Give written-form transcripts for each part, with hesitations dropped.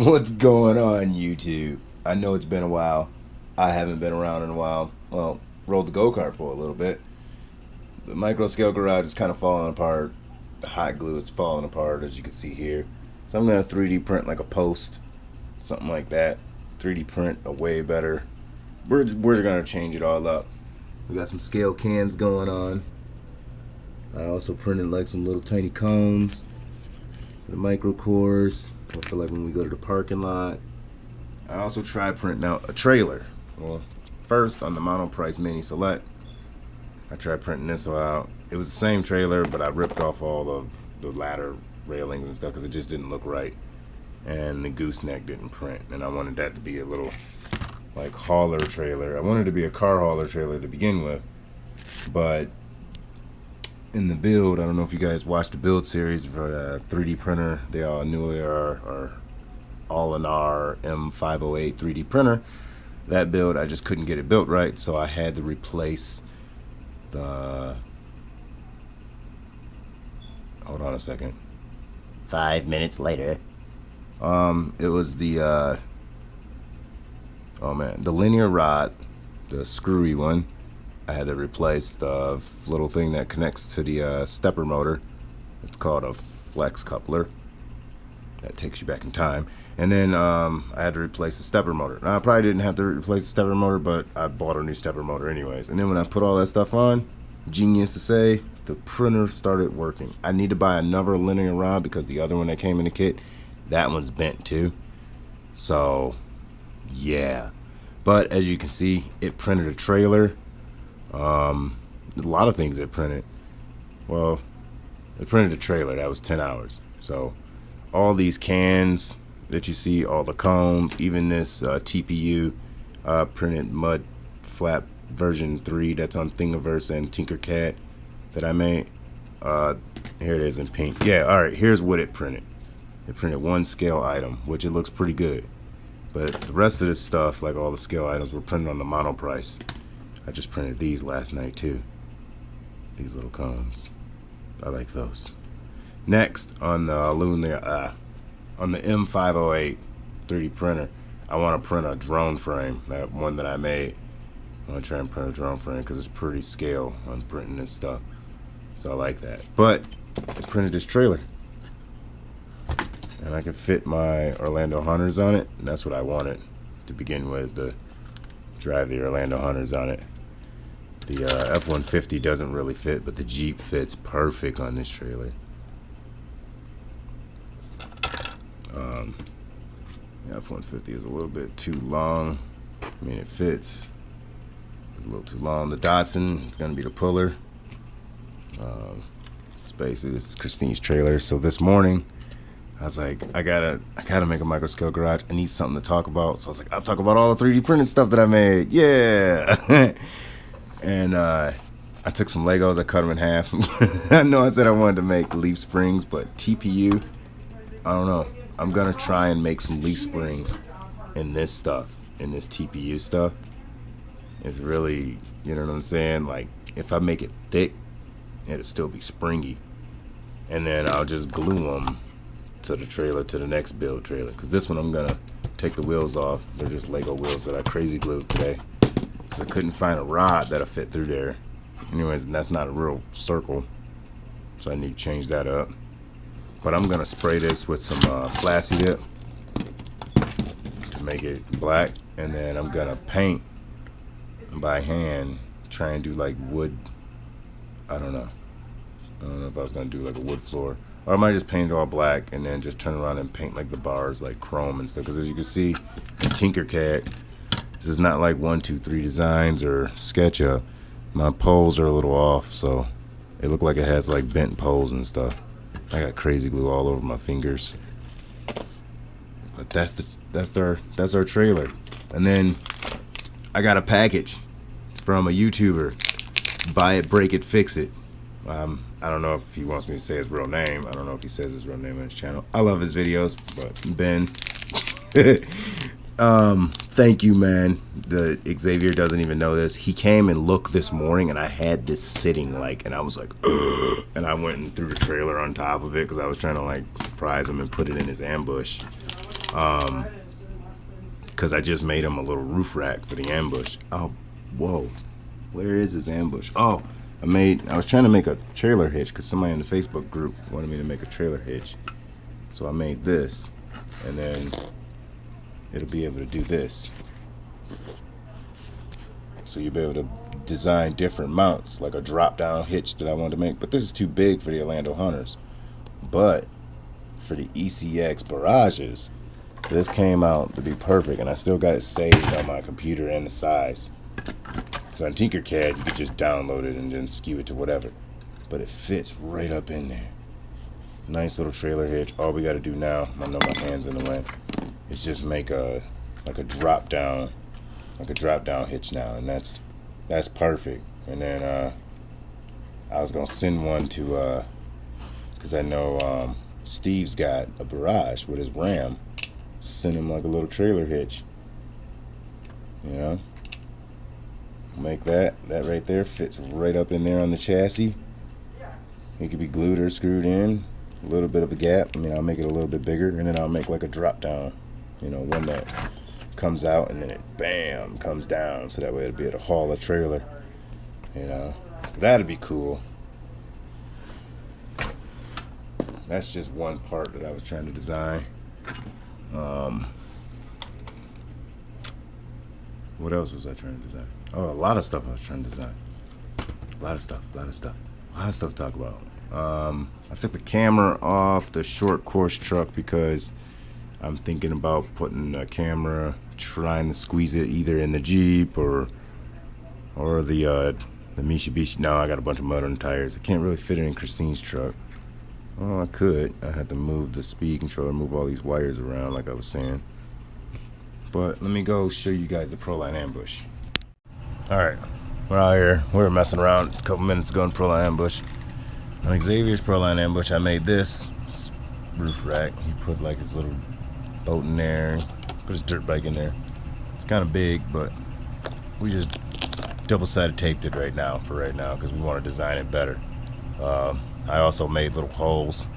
What's going on, YouTube? I know it's been a while. I haven't been around in a while. Well, rode the go-kart for a little bit. The MicroScaleGarage is kind of falling apart. The hot glue is falling apart, as you can see here. So I'm going to 3D print like a post, something like that. 3D print a way better. We're going to change it all up. We got some scale cans going on. I also printed like some little tiny cones, the micro cores for like when we go to the parking lot. I also tried printing out a trailer. Well, first on the MicroScaleGarage Mini Select, I tried printing this out. It was the same trailer, but I ripped off all of the ladder railings and stuff because it just didn't look right, and the gooseneck didn't print. And I wanted that to be a little like hauler trailer. I wanted it to be a car hauler trailer to begin with, but in the build, I don't know if you guys watched the build series for the 3D printer. They all knew our all-in-our M508 3D printer. That build, I just couldn't get it built right, so I had to replace the... Hold on a second. 5 minutes later. It was the oh man, the linear rod, the screwy one. I had to replace the little thing that connects to the stepper motor. It's called a flex coupler. That takes you back in time. And then I had to replace the stepper motor. Now, I probably didn't have to replace the stepper motor, but I bought a new stepper motor anyways. And then when I put all that stuff on, genius to say, the printer started working. I need to buy another linear rod because the other one that came in the kit, that one's bent too. So, yeah. But as you can see, it printed a trailer. A lot of things it printed. Well, it printed a trailer. That was 10 hours. So all these cans that you see, all the cones, even this TPU printed mud flap version 3 that's on Thingiverse and Tinkercad that I made. Here it is in pink. Yeah, alright, here's what it printed. It printed one scale item, which it looks pretty good. But the rest of this stuff, like all the scale items, were printed on the mono price. I just printed these last night too. These little cones. I like those. Next, on the on the M508 3D printer, I want to print a drone frame. That one that I made. I want to try and print a drone frame because it's pretty scale on printing this stuff. So I like that. But I printed this trailer, and I can fit my Orlando Hunters on it, and that's what I wanted to begin with, to drive the Orlando Hunters on it. The F-150 doesn't really fit, but the Jeep fits perfect on this trailer. The F-150 is a little bit too long. I mean, it fits. It's a little too long. The Datsun, it's gonna be the puller. This is Christine's trailer. So this morning, I was like, I gotta make a MicroScaleGarage. I need something to talk about. So I was like, I'll talk about all the 3D printed stuff that I made. Yeah. And I took some Legos, I cut them in half. I know I said I wanted to make leaf springs, but TPU, I don't know. I'm gonna try and make some leaf springs in this stuff, in this TPU stuff. It's really, you know what I'm saying? Like, if I make it thick, it'll still be springy. And then I'll just glue them to the trailer, to the next build trailer. Because this one I'm gonna take the wheels off. They're just Lego wheels that I crazy glued today. I couldn't find a rod that'll fit through there. Anyways, and that's not a real circle, so I need to change that up. But I'm gonna spray this with some Flashy Dip to make it black, and then I'm gonna paint by hand, try and do like wood. I don't know if I was gonna do like a wood floor, or I might just paint it all black and then just turn around and paint like the bars like chrome and stuff. Because as you can see in Tinkercad, this is not like 1, 2, 3 designs or SketchUp. My poles are a little off, so it looked like it has like bent poles and stuff. I got crazy glue all over my fingers. But that's our trailer. And then I got a package from a YouTuber. Buy it, break it, fix it. I don't know if he wants me to say his real name. I don't know if he says his real name on his channel. I love his videos, but Ben. Thank you, man. The Xavier doesn't even know this. He came and looked this morning, and I had this sitting like, and I was like, ugh, and I went and threw the trailer on top of it because I was trying to like surprise him and put it in his ambush. because I just made him a little roof rack for the ambush. Oh, whoa, where is his ambush? Oh, I was trying to make a trailer hitch because somebody in the Facebook group wanted me to make a trailer hitch. So I made this, and then it'll be able to do this. So you'll be able to design different mounts, like a drop-down hitch that I wanted to make. But this is too big for the Orlando Hunters. But for the ECX Garages, this came out to be perfect, and I still got it saved on my computer and the size. So on Tinkercad, you could just download it and then skew it to whatever. But it fits right up in there. Nice little trailer hitch. All we got to do now, I know my hand's in the way, is just make a drop down hitch now, and that's perfect. And then I was gonna send one to because I know Steve's got a garage with his Ram. Send him like a little trailer hitch. You know, make that right there fits right up in there on the chassis. It could be glued or screwed in. A little bit of a gap. I mean, I'll make it a little bit bigger, and then I'll make like a drop down. You know, one that comes out and then it bam comes down, so that way it'll be able to haul a trailer. You know, so that'd be cool. That's just one part that I was trying to design. What else was I trying to design? Oh, a lot of stuff I was trying to design. A lot of stuff to talk about. I took the camera off the short course truck because I'm thinking about putting a camera, trying to squeeze it either in the Jeep or the Mitsubishi. No, I got a bunch of mud on the tires. I can't really fit it in Christine's truck. Oh, I could. I had to move the speed controller, move all these wires around like I was saying. But let me go show you guys the Proline ambush. Alright, we're out here. We were messing around a couple minutes ago in Proline ambush. On Xavier's Proline ambush, I made this roof rack. He put like his little boat in there, put his dirt bike in there. It's kind of big, but we just double-sided taped it right now because we want to design it better. I also made little holes.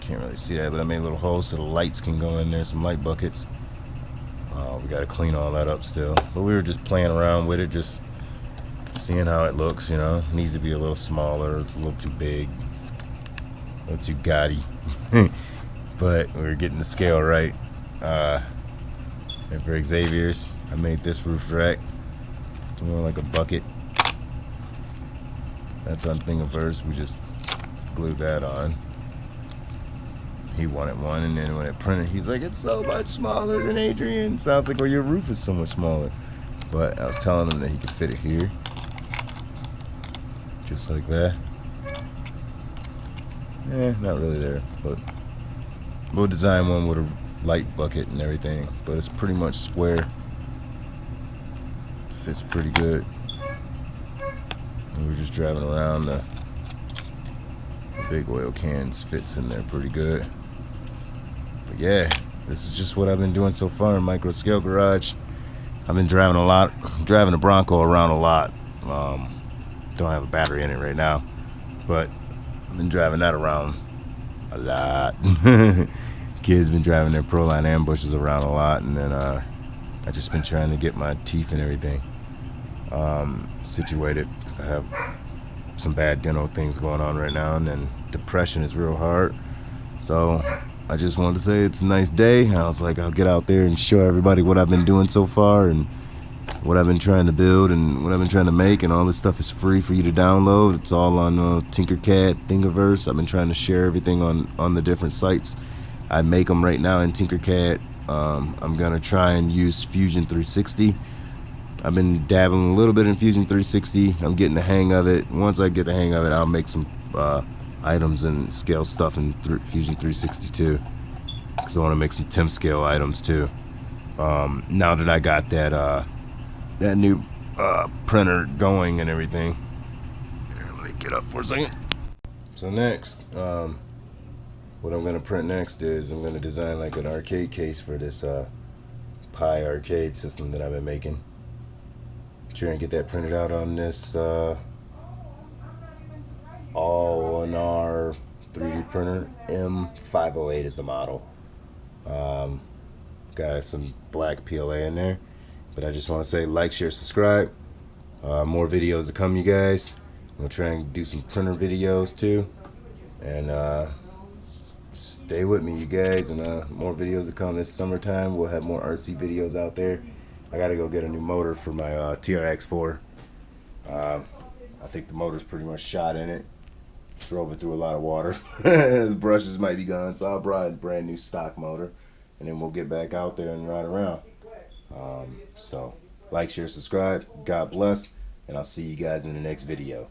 Can't really see that, but I made little holes so the lights can go in there, some light buckets. We got to clean all that up still, but we were just playing around with it, just seeing how it looks. You know, it needs to be a little smaller. It's a little too big, a little too gaudy. But we were getting the scale right. And for Xavier's, I made this roof rack more like a bucket. That's on Thingiverse. We just glued that on. He wanted one, and then when it printed, he's like, "It's so much smaller than Adrian." Sounds like, well, your roof is so much smaller. But I was telling him that he could fit it here, just like that. Not really there, but we'll design one with a light bucket and everything. But it's pretty much square. Fits pretty good. And we're just driving around, the big oil cans fits in there pretty good. But yeah, this is just what I've been doing so far in MicroScaleGarage. I've been driving a lot, driving the Bronco around a lot. Don't have a battery in it right now, but I've been driving that around a lot. Kids been driving their Proline ambushes around a lot, and then I just been trying to get my teeth and everything situated, because I have some bad dental things going on right now, and then depression is real hard. So I just wanted to say it's a nice day. I was like, I'll get out there and show everybody what I've been doing so far and what I've been trying to build and what I've been trying to make, and all this stuff is free for you to download. It's all on Tinkercad, Thingiverse. I've been trying to share everything on the different sites. I make them right now in Tinkercad. I'm gonna try and use Fusion 360. I've been dabbling a little bit in Fusion 360. I'm getting the hang of it. Once I get the hang of it, I'll make some items and scale stuff in Fusion 360 too, because I want to make some temp scale items too. Now that I got that that new printer going and everything. Here, let me get up for a second. So next, what I'm gonna print next is I'm gonna design like an arcade case for this Pi arcade system that I've been making. Try and get that printed out on this all-in-R 3D printer. M508 is the model. got some black PLA in there. But I just want to say like, share, subscribe. More videos to come, you guys. I'm gonna try and do some printer videos too, and stay with me, you guys. And more videos to come this summertime. We'll have more RC videos out there. I gotta go get a new motor for my TRX4. I think the motor's pretty much shot in it. Drove it through a lot of water. The brushes might be gone, so I'll buy a brand new stock motor, and then we'll get back out there and ride around. So like, share, subscribe. God bless, and I'll see you guys in the next video.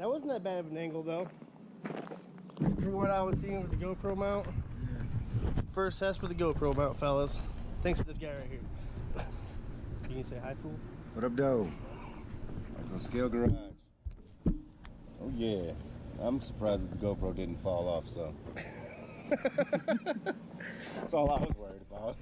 That wasn't that bad of an angle though. From what I was seeing with the GoPro mount. First test with the GoPro mount, fellas. Thanks to this guy right here. Can you say hi, fool? What up, though? MicroScaleGarage. Oh yeah. I'm surprised that the GoPro didn't fall off, so That's all I was worried about.